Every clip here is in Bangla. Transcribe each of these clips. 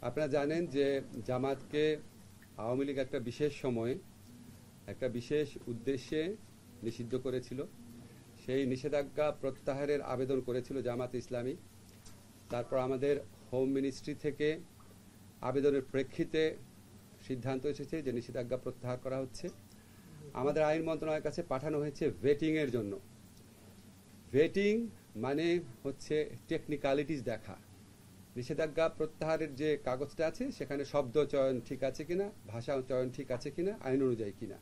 আপনারা জানেন যে জামাতকে আওয়ামী লীগ একটা বিশেষ সময়ে একটা বিশেষ উদ্দেশ্যে নিষিদ্ধ করেছিল। সেই নিষেধাজ্ঞা প্রত্যাহারের আবেদন করেছিল জামাত ইসলামী। তারপর আমাদের হোম মিনিস্ট্রি থেকে আবেদনের প্রেক্ষিতে সিদ্ধান্ত এসেছে যে নিষেধাজ্ঞা প্রত্যাহার করা হচ্ছে। আমাদের আইন মন্ত্রণালয়ের কাছে পাঠানো হয়েছে ভেটিংয়ের জন্য। ভেটিং মানে হচ্ছে টেকনিক্যালিটিস দেখা, নিষেধাজ্ঞা প্রত্যাহারের যে কাগজটা আছে সেখানে শব্দ চয়ন ঠিক আছে কিনা, ভাষা চয়ন ঠিক আছে কিনা, আইন অনুযায়ী কিনা।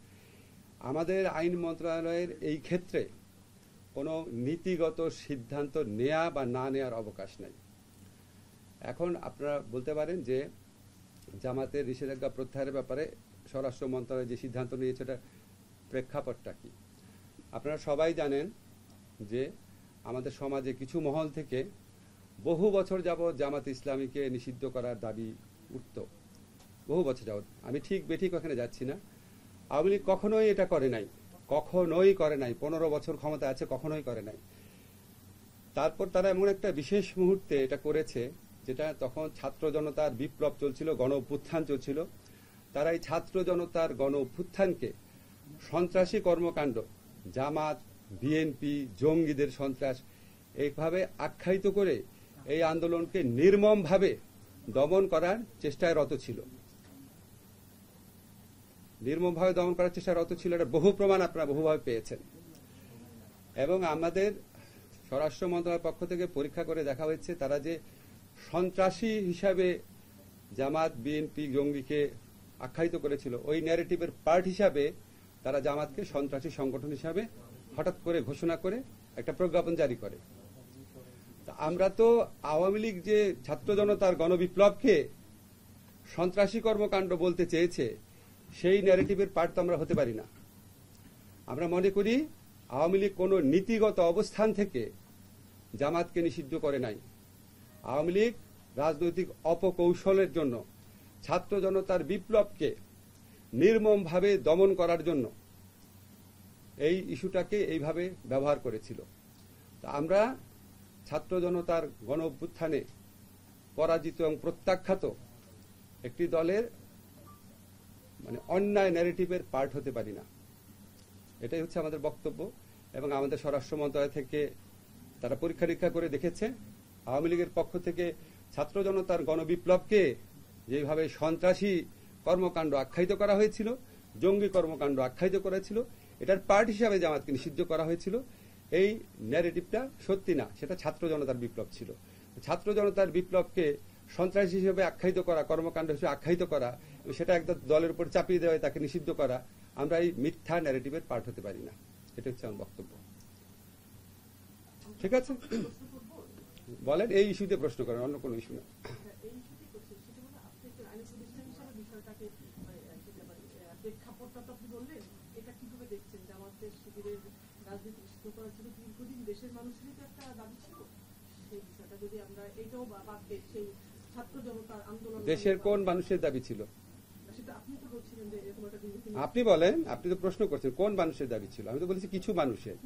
আমাদের আইন মন্ত্রণালয়ের এই ক্ষেত্রে কোনো নীতিগত সিদ্ধান্ত নেয়া বা না নেওয়ার অবকাশ নাই। এখন আপনারা বলতে পারেন যে জামাতের নিষেধাজ্ঞা প্রত্যাহারের ব্যাপারে স্বরাষ্ট্র মন্ত্রণালয় যে সিদ্ধান্ত নিয়েছে ওটার প্রেক্ষাপটটা কি। আপনারা সবাই জানেন যে আমাদের সমাজে কিছু মহল থেকে বহু বছর যাবৎ জামাত ইসলামীকে নিষিদ্ধ করার দাবি উঠত, বহু বছর যাবৎ। আমি ঠিক বেঠিক ওখানে যাচ্ছি না। আওয়ামী লীগ কখনোই এটা করে নাই, কখনোই করে নাই। 15 বছর ক্ষমতা আছে, কখনোই করে নাই। তারপর তারা এমন একটা বিশেষ মুহূর্তে এটা করেছে, যেটা তখন ছাত্র জনতার বিপ্লব চলছিল, গণ অভ্যুত্থান চলছিল। তারা এই ছাত্র জনতার গণ অভ্যুত্থানকে সন্ত্রাসী কর্মকাণ্ড, জামাত, বিএনপি, জঙ্গিদের সন্ত্রাস এইভাবে আখ্যায়িত করে এই আন্দোলনকে নির্মমভাবে দমন করার চেষ্টায় রত ছিল। নির্মমভাবে দমন করার চেষ্টায় রত ছিল, এটা বহু প্রমাণ আপনারা বহুভাবে পেয়েছেন। এবং আমাদের স্বরাষ্ট্র মন্ত্রণালয়ের পক্ষ থেকে পরীক্ষা করে দেখা হয়েছে তারা যে সন্ত্রাসী হিসাবে জামাত, বিএনপি, জঙ্গিকে আখ্যায়িত করেছিল, ওই ন্যারেটিভের পার্ট হিসাবে তারা জামাতকে সন্ত্রাসী সংগঠন হিসাবে হঠাৎ করে ঘোষণা করে একটা প্রজ্ঞাপন জারি করে। আমরা তো আওয়ামী লীগ যে ছাত্র জনতার গণবিপ্লবকে সন্ত্রাসী কর্মকাণ্ড বলতে চেয়েছে, সেই ন্যারেটিভের পার্ট তো আমরা হতে পারি না। আমরা মনে করি আওয়ামী লীগ কোনো নীতিগত অবস্থান থেকে জামাতকে নিষিদ্ধ করে নাই। আওয়ামী লীগ রাজনৈতিক অপকৌশলের জন্য ছাত্র জনতার বিপ্লবকে নির্মমভাবে দমন করার জন্য এই ইস্যুটাকে এইভাবে ব্যবহার করেছিল। আমরা ছাত্র জনতার গণ অভ্যুত্থানে পরাজিত এবং প্রত্যাখ্যাত একটি দলের অন্যায় ন্যারেটিভের পার্ট হতে পারি না। এটাই হচ্ছে আমাদের বক্তব্য। এবং আমাদের স্বরাষ্ট্র মন্ত্রণালয় থেকে তারা পরীক্ষা নিরীক্ষা করে দেখেছে আওয়ামী লীগের পক্ষ থেকে ছাত্র জনতার গণবিপ্লবকে যেভাবে সন্ত্রাসী কর্মকাণ্ড আখ্যায়িত করা হয়েছিল, জঙ্গি কর্মকাণ্ড আখ্যায়িত করা ছিল, এটার পার্ট হিসাবে জামাতকে নিষিদ্ধ করা হয়েছিল। এই ন্যারেটিভটা সত্যি না, সেটা ছাত্র জনতার বিপ্লব ছিল। ছাত্র জনতার বিপ্লবকে সন্ত্রাসী হিসেবে আখ্যায়িত করা, কর্মকাণ্ড হিসেবে আখ্যায়িত করা, সেটা একদম দলের উপর চাপিয়ে দেওয়া, তাকে নিষিদ্ধ করা, আমরা এই মিথ্যা ন্যারেটিভের পার্ট হতে পারি না। এটা হচ্ছে আমার বক্তব্য। ঠিক আছে, বলেন। এই ইস্যুতে প্রশ্ন করেন, অন্য কোনো ইস্যু না। দেশের কোন মানুষের দাবি ছিল? আপনি বলেন, আপনি তো প্রশ্ন করছেন কোন মানুষের দাবি ছিল। আমি তো বলেছি কিছু মানুষের।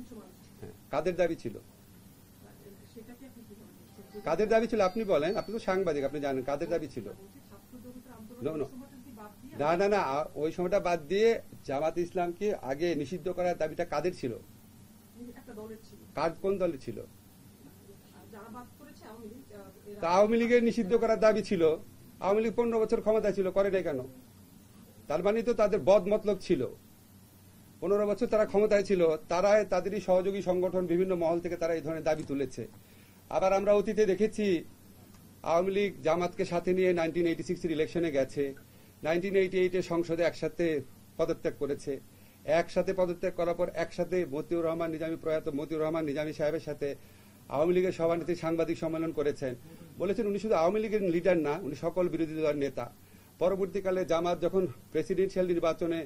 হ্যাঁ, কাদের দাবি ছিল? কাদের দাবি ছিল আপনি বলেন। আপনি তো সাংবাদিক, আপনি জানেন কাদের দাবি ছিল। না না না, ওই সময়টা বাদ দিয়ে জামাত ইসলামকে আগে নিষিদ্ধ করার দাবিটা কাদের ছিল? কোন দলের ছিল? আওয়ামী লীগের নিষিদ্ধ করার দাবি ছিল। আওয়ামী লীগ 15 বছর ক্ষমতায় ছিল, করে নাই কেন? তার মানে তো তাদের বদ মতলব ছিল। 15 বছর তারা ক্ষমতায় ছিল, তারা তাদেরই সহযোগী সংগঠন বিভিন্ন মহল থেকে তারা এই ধরনের দাবি তুলেছে। আবার আমরা অতীতে দেখেছি আওয়ামী লীগ জামাতকে সাথে নিয়ে 1986 ইলেকশনে গেছে, 1988 সংসদে একসাথে পদত্যাগ করেছে। একসাথে পদত্যাগ করার পর একসাথে মতিউর রহমান নিজামী, প্রয়াত মতিউর রহমান নিজামী সাহেবের সাথে আওয়ামী লীগের সভানেত্রী সাংবাদিক সম্মেলন করেছেন। বলেছেন উনি শুধু আওয়ামী লীগের লিডার না, উনি সকল বিরোধী দলের নেতা। পরবর্তীকালে জামাত যখন প্রেসিডেন্সিয়াল নির্বাচনে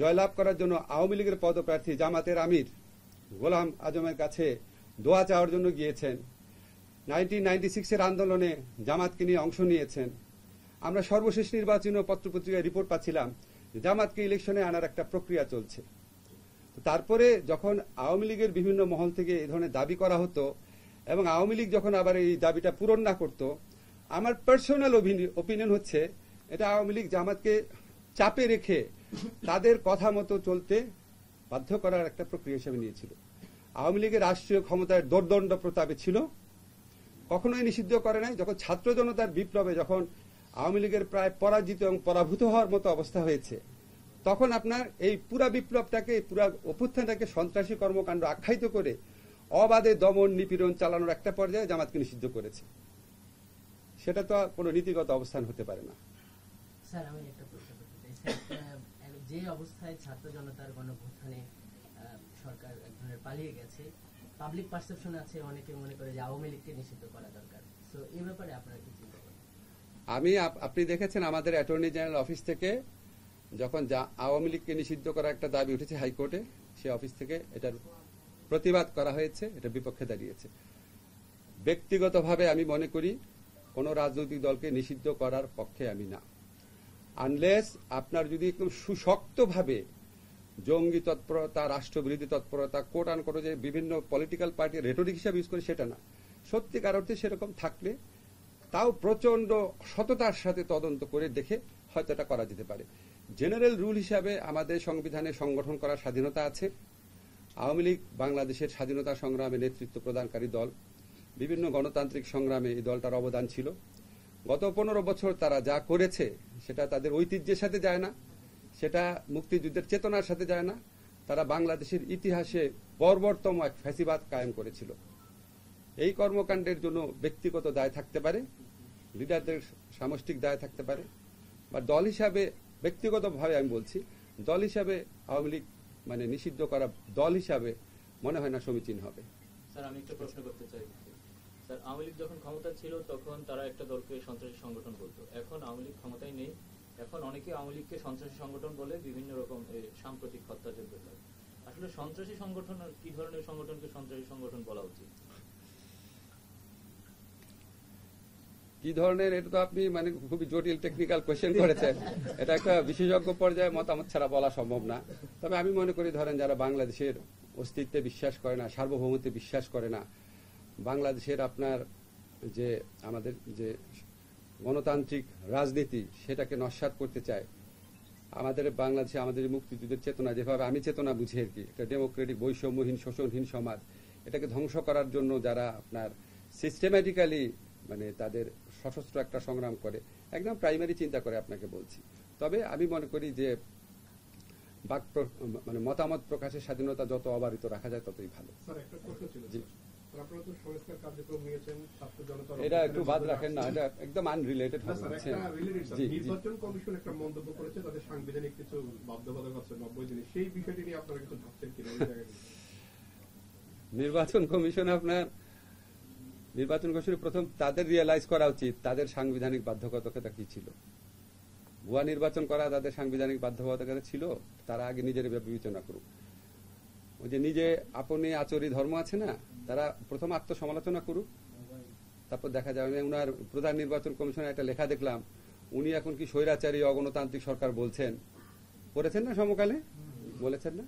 জয়লাভ করার জন্য আওয়ামী লীগের পদপ্রার্থী জামাতের আমির গোলাম আজমের কাছে দোয়া চাওয়ার জন্য গিয়েছেন। 1996 আন্দোলনে জামাতকে নিয়ে অংশ নিয়েছেন। আমরা সর্বশেষ নির্বাচনীয় পত্রপত্রিকায় রিপোর্ট পাচ্ছিলাম জামাতকে ইলেকশনে আনার একটা প্রক্রিয়া চলছে। তারপরে যখন আওয়ামী লীগের বিভিন্ন মহল থেকে এই ধরনের দাবি করা হতো এবং আওয়ামী লীগ যখন আবার এই দাবিটা পূরণ না করত, আমার পার্সোনাল ওপিনিয়ন হচ্ছে এটা আওয়ামী লীগ জামাতকে চাপে রেখে তাদের কথা মতো চলতে বাধ্য করার একটা প্রক্রিয়া হিসেবে নিয়েছিল। আওয়ামী লীগের রাষ্ট্রীয় ক্ষমতায় দোর্দণ্ড প্রতাপে ছিল, কখনোই নিষিদ্ধ করে নাই। যখন ছাত্র জনতার বিপ্লবে যখন আওয়ামী লীগের প্রায় পরাজিত এবং পরাভূত হওয়ার মতো অবস্থা হয়েছে, তখন আপনার এই পুরা বিপ্লবটাকে, পুরা অভ্যুত্থানটাকে সন্ত্রাসী কর্মকাণ্ড আখ্যায়িত করে অবাধে দমন নিপীড়ন চালানোর একটা পর্যায়ে জামাতকে নিষিদ্ধ করেছে। সেটা তো কোনো নীতিগত অবস্থান হতে পারে না। স্যার, আমি একটা প্রশ্ন করতে চাই। স্যার, যে অবস্থায় ছাত্র জনতার গণঅভ্যুত্থানে সরকার এক ধরনের পালিয়ে গেছে, পাবলিক পারসেপশন আছে, অনেকে মনে করে যে আওয়ামী লীগকে নিষিদ্ধ করা দরকার। সো এই ব্যাপারে আপনারা কি চিন্তা করেন? আপনি দেখেছেন আমাদের অ্যাটর্নি জেনারেল অফিস থেকে যখন আওয়ামী লীগকে নিষিদ্ধ করার একটা দাবি উঠেছে হাইকোর্টে, সে অফিস থেকে এটার প্রতিবাদ করা হয়েছে, এটার বিপক্ষে দাঁড়িয়েছে। ব্যক্তিগতভাবে আমি মনে করি কোন রাজনৈতিক দলকে নিষিদ্ধ করার পক্ষে আমি না, আনলেস আপনার যদি একদম সুশক্তভাবে জঙ্গি তৎপরতা, রাষ্ট্রবিরোধী তৎপরতা, কোট আন কোট যে বিভিন্ন পলিটিক্যাল পার্টি রেটরিক হিসাবে ইউজ করে, সেটা না। সত্যিকার অর্থে সেরকম থাকলে তাও প্রচন্ড সততার সাথে তদন্ত করে দেখে হয়তো এটা করা যেতে পারে। জেনারেল রুল হিসাবে আমাদের সংবিধানে সংগঠন করার স্বাধীনতা আছে। আওয়ামী লীগ বাংলাদেশের স্বাধীনতা সংগ্রামে নেতৃত্ব প্রদানকারী দল, বিভিন্ন গণতান্ত্রিক সংগ্রামে এই দলটার অবদান ছিল। গত 15 বছর তারা যা করেছে সেটা তাদের ঐতিহ্যের সাথে যায় না, সেটা মুক্তিযুদ্ধের চেতনার সাথে যায় না। তারা বাংলাদেশের ইতিহাসে বর্বরতম এক ফ্যাসিবাদ কায়েম করেছিল। এই কর্মকাণ্ডের জন্য ব্যক্তিগত দায় থাকতে পারে, লিডারদের সামষ্টিক দায় থাকতে পারে, বা দল হিসাবে, ব্যক্তিগতভাবে আমি বলছি, দল হিসাবে আওয়ামী লীগ মানে নিষিদ্ধ করা দল হিসাবে মনে হয় না সমীচীন হবে। স্যার, আমি একটা প্রশ্ন করতে চাই। স্যার, আওয়ামী লীগ যখন ক্ষমতা ছিল তখন তারা একটা দলকে সন্ত্রাসী সংগঠন বলতো। এখন আওয়ামী লীগ ক্ষমতায় নেই, এখন অনেকে আওয়ামী লীগকে সন্ত্রাসী সংগঠন বলে বিভিন্ন রকম সাম্প্রতিক হত্যাযজ্ঞ করে। আসলে সন্ত্রাসী সংগঠন আর কি ধরনের সংগঠনকে সন্ত্রাসী সংগঠন বলা উচিত? কি ধরনের, এটা তো আপনি মানে খুবই জটিল টেকনিক্যাল কোয়েশ্চেন করেছেন। এটা একটা বিশেষজ্ঞ পর্যায়ে মতামত ছাড়া বলা সম্ভব না। তবে আমি মনে করি, ধরেন যারা বাংলাদেশের অস্তিত্বে বিশ্বাস করে না, সার্বভৌমত্বে বিশ্বাস করে না, বাংলাদেশের আপনার যে আমাদের যে গণতান্ত্রিক রাজনীতি সেটাকে নস্যাৎ করতে চায়, আমাদের বাংলাদেশে আমাদের মুক্তিযুদ্ধের চেতনা যেভাবে আমি চেতনা বুঝি আর কি, একটা ডেমোক্রেটিক বৈষম্যহীন শোষণহীন সমাজ, এটাকে ধ্বংস করার জন্য যারা আপনার সিস্টেম্যাটিক্যালি মানে তাদের সশস্ত্র একটা সংগ্রাম করে, একদম প্রাইমারি চিন্তা করে আপনাকে বলছি। তবে আমি মনে করি যে মানে মতামত প্রকাশের স্বাধীনতা যত অবারিত রাখা যায় ততই ভালো। এটা একটু বাদ রাখেন না, এটা একদম আনরিলেটেড হবে। নির্বাচন কমিশন একটা মন্তব্য করেছে, তাদের সাংবিধানিক কিছু বাধ্যবাধকতা আছে 90 দিনে, সেই বিষয়টি নিয়ে আপনারা কিছু ভাবছেন কিনা? নির্বাচন কমিশন প্রথম তাদের রিয়েলাইজ করা উচিত তাদের সাংবিধানিক বাধ্যবাধকতা কি ছিল। ভুয়া নির্বাচন করা তাদের সাংবিধানিক বাধ্যবাধকতা ছিল, তারা আগে নিজের বিবেচনা করুক। ওই যে নিজে আপনি আচরি ধর্ম আছে না, তারা প্রথম আত্মসমালোচনা করুক, তারপর দেখা যাবে। উনার প্রধান নির্বাচন কমিশনের একটা লেখা দেখলাম, উনি এখন কি স্বৈরাচারী অগণতান্ত্রিক সরকার বলছেন, পড়েছেন না সমকালে, বলেছেন না?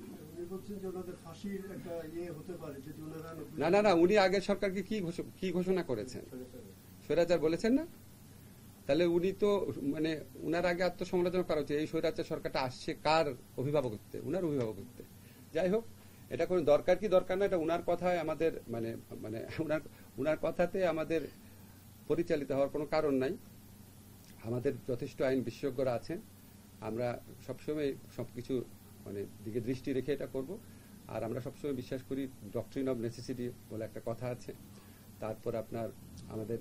না না না, উনি আগের সরকারকে কি ঘোষণা করেছেন, স্বৈরাচার বলেছেন না? তাহলে উনি তো মানে উনার আগে আত্মসমালোচনা করা উচিত। এই স্বৈরাচার সরকারটা আসছে কার অভিভাবকত্বে? উনার অভিভাবকত্বে। যাই হোক, এটা কোন দরকার কি দরকার না, এটা উনার কথায় আমাদের মানে মানে উনার কথাতে আমাদের পরিচালিত হওয়ার কোনো কারণ নাই। আমাদের যথেষ্ট আইন বিশেষজ্ঞরা আছেন, আমরা সবসময় সবকিছু মানে দিকে দৃষ্টি রেখে এটা করব। আর আমরা সবসময় বিশ্বাস করি ডক্ট্রিন অব নেসেসিটি বলে একটা কথা আছে। তারপর আপনার আমাদের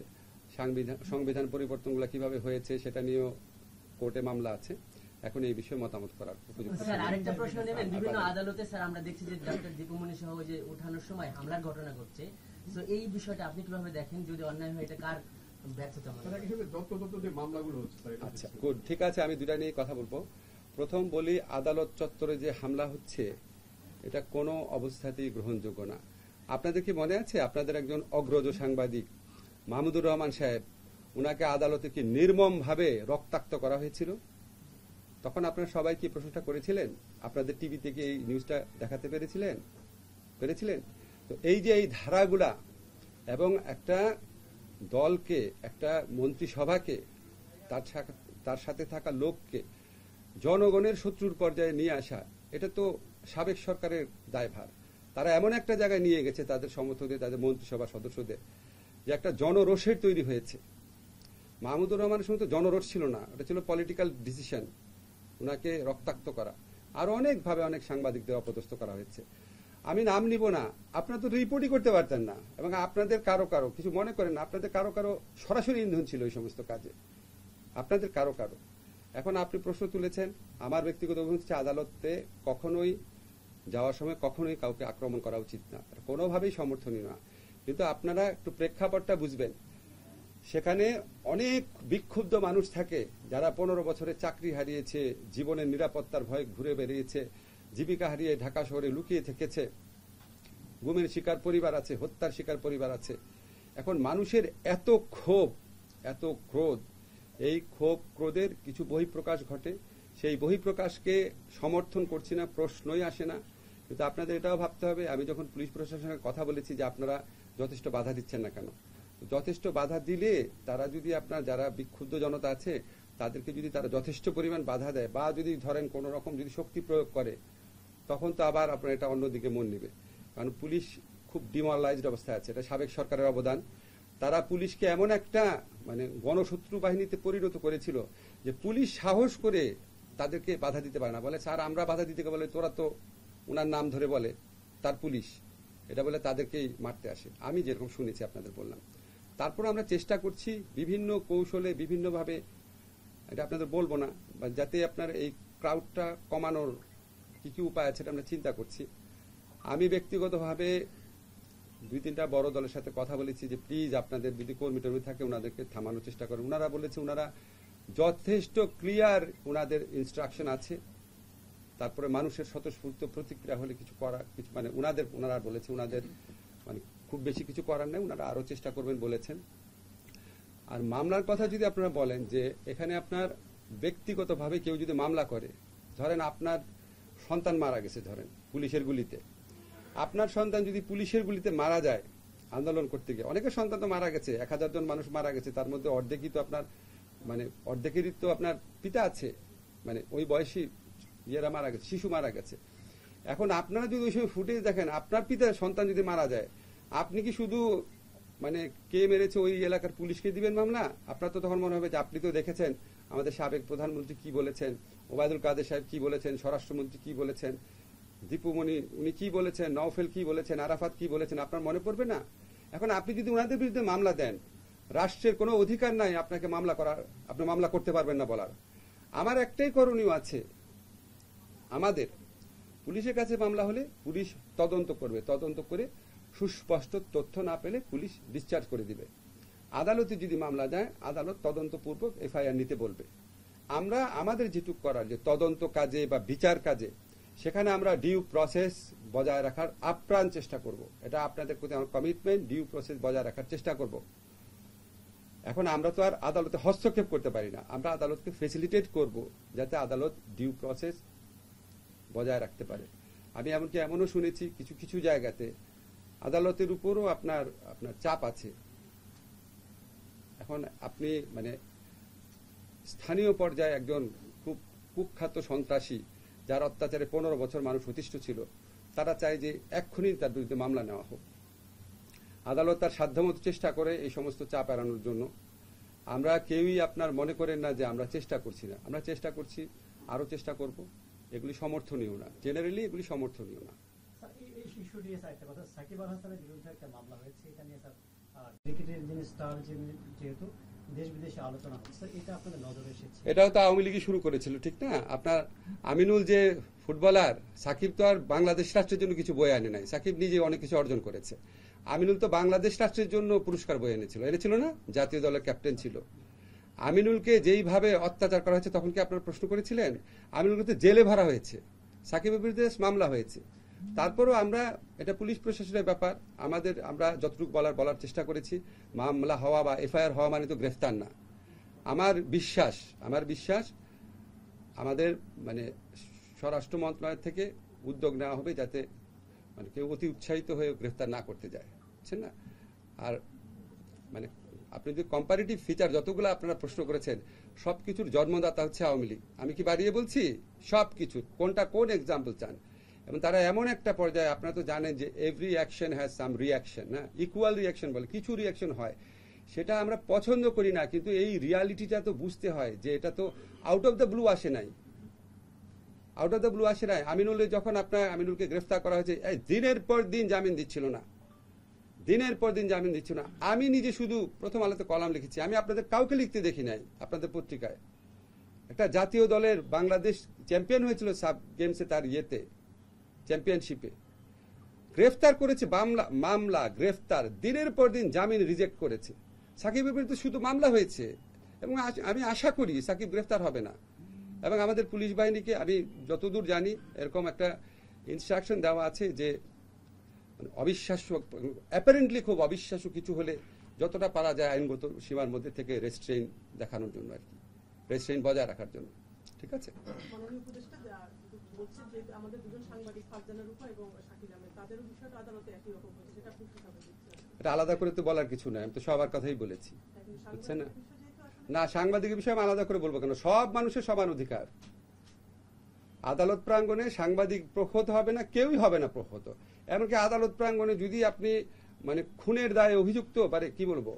সংবিধান পরিবর্তনগুলো কিভাবে হয়েছে সেটা নিয়েও কোর্টে মামলা আছে, এখন এই বিষয়ে মতামত করার উপযুক্ত। স্যার, আরেকটা প্রশ্ন নেবেন। বিভিন্ন আদালতে স্যার আমরা দেখছি যে ডক্টর দীপুমনি সহ যে ওঠানোর সময় হামলার ঘটনা ঘটছে, তো এই বিষয়টা আপনি কিভাবে দেখেন? যদি অন্যায় হয় এটা কার ব্যর্থতা? আচ্ছা, গুড, ঠিক আছে, আমি দুটা নিয়ে কথা বলবো। প্রথম বলি, আদালত চত্বরে যে হামলা হচ্ছে এটা কোনো অবস্থাতেই গ্রহণযোগ্য না। আপনাদের কি মনে আছে আপনাদের একজন অগ্রজ সাংবাদিক মাহমুদুর রহমান সাহেব, উনাকে আদালতে কি নির্মম ভাবে রক্তাক্ত করা হয়েছিল? তখন আপনারা সবাই কি প্রশংসা করেছিলেন? আপনাদের টিভিতে কি এই নিউজটা দেখাতে পেরেছিলেন? তো এই যে এই ধারাগুলা এবং একটা দলকে, একটা মন্ত্রিসভাকে, তার সাথে থাকা লোককে জনগণের শত্রুর পর্যায়ে নিয়ে আসা, এটা তো সাবেক সরকারের দায়ভার। তারা এমন একটা জায়গায় নিয়ে গেছে তাদের সমর্থকদের, তাদের মন্ত্রিসভা সদস্যদের, যে একটা জনরোষের তৈরি হয়েছে। মাহমুদুর রহমানের সময় তো জনরোষ ছিল না, এটা ছিল পলিটিক্যাল ডিসিশন, ওনাকে রক্তাক্ত করা। আরো অনেকভাবে অনেক সাংবাদিকদের অপদস্থ করা হয়েছে। আমি নাম নিব না, আপনারা তো রিপোর্টই করতে পারতেন না, এবং আপনাদের কারো কারো কিছু মনে করেন না, আপনাদের কারো কারো সরাসরি ইন্ধন ছিল এই সমস্ত কাজে, আপনাদের কারো কারো। এখন আপনি প্রশ্ন তুলেছেন, আমার ব্যক্তিগত অভিমত হচ্ছে আদালতে কখনোই যাওয়ার সময় কখনোই কাউকে আক্রমণ করা উচিত না, কোনোভাবেই সমর্থনীয় না। কিন্তু আপনারা একটু প্রেক্ষাপটটা বুঝবেন, সেখানে অনেক বিক্ষুব্ধ মানুষ থাকে যারা 15 বছরের চাকরি হারিয়েছে, জীবনের নিরাপত্তার ভয়ে ঘুরে বেরিয়েছে, জীবিকা হারিয়ে ঢাকা শহরে লুকিয়ে থেকেছে, গুমের শিকার পরিবার আছে, হত্যার শিকার পরিবার আছে। এখন মানুষের এত ক্ষোভ, এত ক্রোধ, এই ক্ষোভ ক্রোধের কিছু বহিঃপ্রকাশ ঘটে। সেই বহিঃপ্রকাশকে সমর্থন করছি না, প্রশ্নই আসে না। কিন্তু আপনাদের এটাও ভাবতে হবে, আমি যখন পুলিশ প্রশাসনের সঙ্গে কথা বলেছি যে আপনারা যথেষ্ট বাধা দিচ্ছেন না কেন, যথেষ্ট বাধা দিলে তারা যদি আপনার যারা বিক্ষুব্ধ জনতা আছে তাদেরকে যদি তারা যথেষ্ট পরিমাণ বাধা দেয়, বা যদি ধরেন কোন রকম যদি শক্তি প্রয়োগ করে, তখন তো আবার আপনার এটা অন্যদিকে মন নেবে। কারণ পুলিশ খুব ডিমোরালাইজড অবস্থায় আছে, এটা সাবেক সরকারের অবদান। তারা পুলিশকে এমন একটা মানে গণশত্রু বাহিনীতে পরিণত করেছিল যে পুলিশ সাহস করে তাদেরকে বাধা দিতে পারে না, বলে স্যার আমরা বাধা দিতে, বলে তোরা তো ওনার নাম ধরে বলে তার পুলিশ, এটা বলে তাদেরকেই মারতে আসে। আমি যেরকম শুনেছি আপনাদের বললাম। তারপর আমরা চেষ্টা করছি বিভিন্ন কৌশলে, বিভিন্নভাবে, এটা আপনাদের বলবো না, যাতে আপনার এই ক্রাউডটা কমানোর কি কি উপায় আছে আমরা চিন্তা করছি। আমি ব্যক্তিগতভাবে 2-3টা বড় দলের সাথে কথা বলেছি যে প্লিজ আপনাদের যদি কর্মী টর্মী থাকে ওনাদেরকে থামানোর চেষ্টা করেন। ওনারা বলেছে ওনারা যথেষ্ট ক্লিয়ার, ওনাদের ইনস্ট্রাকশন আছে। তারপরে মানুষের স্বতঃস্ফূর্ত প্রতিক্রিয়া হলে কিছু করা, কিছু মানে ওনারা বলেছে ওনাদের মানে খুব বেশি কিছু করার নেই, ওনারা আরো চেষ্টা করবেন বলেছেন। আর মামলার কথা যদি আপনারা বলেন যে এখানে আপনার ব্যক্তিগতভাবে কেউ যদি মামলা করে, ধরেন আপনার সন্তান মারা গেছে, ধরেন পুলিশের গুলিতে, আপনার সন্তান যদি পুলিশের গুলিতে মারা যায় আন্দোলন করতে গিয়ে, অনেকের সন্তান তো মারা গেছে, 1000 জন মানুষ মারা গেছে, তার মধ্যে অর্ধেকই তো আপনার মানে অর্ধেকেরই তো আপনার পিতা আছে, মানে ওই বয়সী ইয়েরা মারা গেছে, শিশু মারা গেছে। এখন আপনারা যদি ওই সময় ফুটেজ দেখেন, আপনার পিতার সন্তান যদি মারা যায়, আপনি কি শুধু মানে কে মেরেছে ওই এলাকার পুলিশকে দিবেন মামলা? আপনার তো তখন মনে হবে যে আপনি তো দেখেছেন আমাদের সাবেক প্রধানমন্ত্রী কি বলেছেন, ওবায়দুল কাদের সাহেব কি বলেছেন, স্বরাষ্ট্রমন্ত্রী কি বলেছেন, দীপুমণি উনি কি বলেছেন, নওফেল কি বলেছেন, আরাফাত কি বলেছেন, আপনার মনে পড়বে না? এখন আপনি যদি ওনাদের বিরুদ্ধে মামলা দেন, রাষ্ট্রের কোনো অধিকার নাই আপনাকে মামলা করার, আপনি মামলা করতে পারবেন না বলার। আমার একটাই করণীয় আছে, আমাদের পুলিশের কাছে মামলা হলে পুলিশ তদন্ত করবে, তদন্ত করে সুস্পষ্ট তথ্য না পেলে পুলিশ ডিসচার্জ করে দিবে। আদালতে যদি মামলা দেয়, আদালত তদন্তপূর্বক এফআইআর নিতে বলবে। আমরা আমাদের যেটুকু করার যে তদন্ত কাজে বা বিচার কাজে, সেখানে আমরা ডিউ প্রসেস বজায় রাখার আপ্রাণ চেষ্টা করব। এটা আপনাদের প্রতি আমার কমিটমেন্ট, ডিউ প্রসেস বজায় রাখার চেষ্টা করব। এখন আমরা তো আর আদালতে হস্তক্ষেপ করতে পারি না, আমরা আদালতকে ফেসিলিটেট করব যাতে আদালত ডিউ প্রসেস বজায় রাখতে পারে। আমি এমনকি এমনও শুনেছি কিছু কিছু জায়গাতে আদালতের উপরও আপনার চাপ আছে। এখন আপনি মানে স্থানীয় পর্যায়ে একজন খুব কুখ্যাত সন্ত্রাসী, যার অত্যাচারে 15 বছর মানুষ অতিষ্ঠ ছিল, তারা চায় যে এক্ষুনি তার বিরুদ্ধে মামলা নেওয়া হোক। আদালত তার সাধ্যমতো চেষ্টা করে এই সমস্ত চাপ এড়ানোর জন্য। আমরা কেউই আপনার মনে করেন না যে আমরা চেষ্টা করছি না, আমরা চেষ্টা করছি, আরো চেষ্টা করব। এগুলি সমর্থনীয় না, জেনারেলি এগুলি সমর্থনীয় না। এই ইস্যু নিয়ে একটা কথা, সাকিব আল হাসানের বিরুদ্ধে একটা মামলা হয়েছে, এটা নিয়ে স্যার ক্রিকেটের যিনি স্টার, যেহেতু দেশ বিদেশে আলোচনা হচ্ছে, এটা আপনাদের নজরে এসেছে? এটাও তো আওয়ামী লীগই শুরু করেছিল, ঠিক না? আপনার আমিনুল যে ফুটবলার, সাকিব তো আর বাংলাদেশ রাষ্ট্রের জন্য কিছু বয়ে আনে নাই, সাকিব নিজে অনেক কিছু অর্জন করেছে। আমিনুল তো বাংলাদেশ রাষ্ট্রের জন্য পুরস্কার বয়ে এনেছিল না? জাতীয় দলের ক্যাপ্টেন ছিল। আমিনুলকে যেইভাবে অত্যাচার করা হয়েছে, তখন কি আপনারা প্রশ্ন করেছিলেন? আমিনুলকে তো জেলে ভরা হয়েছে, সাকিবের বিরুদ্ধে মামলা হয়েছে। তারপরও আমরা, এটা পুলিশ প্রশাসনের ব্যাপার, আমরা যতটুকু বলার চেষ্টা করেছি। মামলা হওয়া বা এফআইআর হওয়া মানে তো গ্রেফতার না। আমার বিশ্বাস আমাদের মানে স্বরাষ্ট্র মন্ত্রণালয় থেকে উদ্যোগ নেওয়া হবে যাতে মানে কেউ অতি উৎসাহিত হয়ে গ্রেফতার না করতে যায়, বুঝছেন না? আর মানে আপনি যদি কম্পারেটিভ ফিচার যতগুলো আপনারা প্রশ্ন করেছেন সব কিছুর জন্মদাতা হচ্ছে আওয়ামী লীগ। আমি কি বাড়িয়ে বলছি? সব কিছু কোনটা কোন এক্সাম্পল চান? এবং তারা এমন একটা পর্যায়ে, আপনারা তো জানেন যে every action has some reaction, না ইকুয়াল রিয়াকশন বলে কিছু রিয়াকশন হয়, সেটা আমরা পছন্দ করি না, কিন্তু এই রিয়ালিটিটা তো বুঝতে হয় যে এটা তো আউট অফ দ্য ব্লু আসে নাই, আউট অফ দ্য ব্লু আসে নাই। যখন আমিনুলকে গ্রেফতার করা হয়েছে, দিনের পর দিন জামিন দিচ্ছিল না, দিনের পর দিন জামিন দিচ্ছিল না। আমি নিজে শুধু প্রথম আলোতে কলাম লিখেছি, আমি আপনাদের কাউকে লিখতে দেখি নাই। আপনাদের পত্রিকায় একটা জাতীয় দলের বাংলাদেশ চ্যাম্পিয়ন হয়েছিল সাব গেমসে, তার ইয়েতে চ্যাম্পিয়নশিপে গ্রেফতার করেছে, মামলা গ্রেফতার, দিনের পর দিন জামিন রিজেক্ট করেছে। সাকিবের বিরুদ্ধে শুধু মামলা হয়েছে এবং আমি আশা করি সাকিব গ্রেফতার হবে না। এবং আমাদের পুলিশ বাহিনীকে আমি যতদূর জানি এরকম একটা ইনস্ট্রাকশন দেওয়া আছে যে অবিশ্বাস্য, অ্যাপারেন্টলি খুব অবিশ্বাস্য কিছু হলে যতটা পারা যায় আইনগত সীমার মধ্যে থেকে রেস্ট্রেইন দেখানোর জন্য আর কি, রেস্ট্রেইন বজায় রাখার জন্য। ঠিক আছে, মাননীয় উপদেষ্টা বলছেন যে আমাদের দুজন সাংবাদিক ফারজানা রূপা এবং শাকিল আহমেদ তাদেরও বিষয়টা আদালতে একই রকম হয়েছে, সেটা খুব কিভাবে দেখছেন? এটা আলাদা করে তো বলার কিছু নাই, আমি তো সবার কথাই বলেছি, বুঝছেন না? না, সাংবাদিকের বিষয়ে আমি আলাদা করে বলবো কেন? সব মানুষের সমান অধিকার। আদালত প্রাঙ্গণে সাংবাদিক প্রহত হবে না, কেউই হবে না প্রহত। এমনকি আদালত প্রাঙ্গণে যদি আপনি মানে খুনের দায়ে অভিযুক্ত, কি বলবো,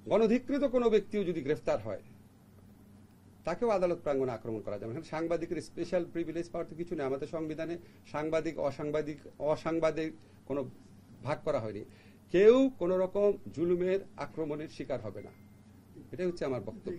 গণধিকৃত কোনো ব্যক্তিও যদি গ্রেফতার হয়, তাকেও আদালত প্রাঙ্গণে আক্রমণ করা যাবে। সাংবাদিকের স্পেশাল প্রিভিলেজ পাওয়ার তো কিছু নেই। আমাদের সংবিধানে সাংবাদিক অসাংবাদিক কোনো ভাগ করা হয়নি। কেউ কোন রকম জুলুমের আক্রমণের শিকার হবে না, এটাই হচ্ছে আমার বক্তব্য।